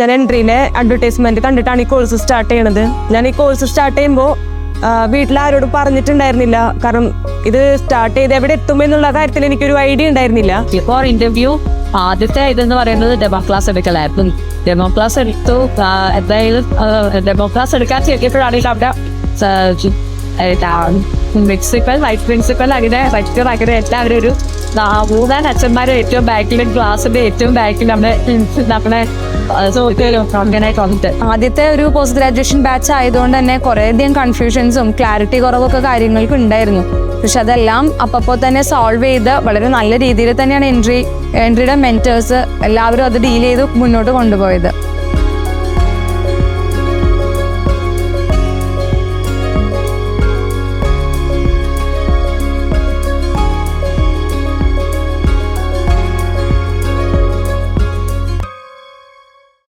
ഞാൻ എൻട്രിയിലെ അഡ്വർടൈസ്മെന്റ് കണ്ടിട്ടാണ് ഈ കോഴ്സ് സ്റ്റാർട്ട് ചെയ്യണത്. ഞാൻ ഈ കോഴ്സ് സ്റ്റാർട്ട് ചെയ്യുമ്പോൾ വീട്ടിലാരോടും പറഞ്ഞിട്ടുണ്ടായിരുന്നില്ല. കാരണം ഇത് സ്റ്റാർട്ട് ചെയ്ത് എവിടെ എത്തും എന്നുള്ള കാര്യത്തിൽ എനിക്കൊരു ഐഡിയ ഉണ്ടായിരുന്നില്ല. ഇപ്പോൾ ഇന്റർവ്യൂ ആദ്യത്തെ ഇതെന്ന് പറയുന്നത് ഡെമോ ക്ലാസ് എടുക്കലായിരുന്നു. ഡെമോ ക്ലാസ് എടുത്തു. എന്തായാലും ഡെമോ ക്ലാസ് എടുക്കാൻ ചെറിയപ്പോഴാണെങ്കിൽ അവിടെ പ്രിൻസിപ്പൽ, വൈസ് പ്രിൻസിപ്പൽ, അങ്ങനെ റെക്ടർ, അങ്ങനെ എല്ലാവരും ഒരു 3 അച്ഛന്മാരും ഏറ്റവും ബാക്കിലും ക്ലാസ്സിന്റെ ഏറ്റവും ബാക്കിൽ നമ്മുടെ വന്നിട്ട് ആദ്യത്തെ ഒരു പോസ്റ്റ് ഗ്രാജുവേഷൻ ബാച്ച് ആയതുകൊണ്ട് തന്നെ കുറേയധികം കൺഫ്യൂഷൻസും ക്ലാരിറ്റി കുറവൊക്കെ കാര്യങ്ങൾക്ക് ഉണ്ടായിരുന്നു. പക്ഷെ അതെല്ലാം അപ്പോൾ തന്നെ സോൾവ് ചെയ്ത് വളരെ നല്ല രീതിയിൽ തന്നെയാണ് എൻട്രിയുടെ മെന്റേഴ്സ് എല്ലാവരും അത് ഡീൽ ചെയ്ത് മുന്നോട്ട് കൊണ്ടുപോയത്.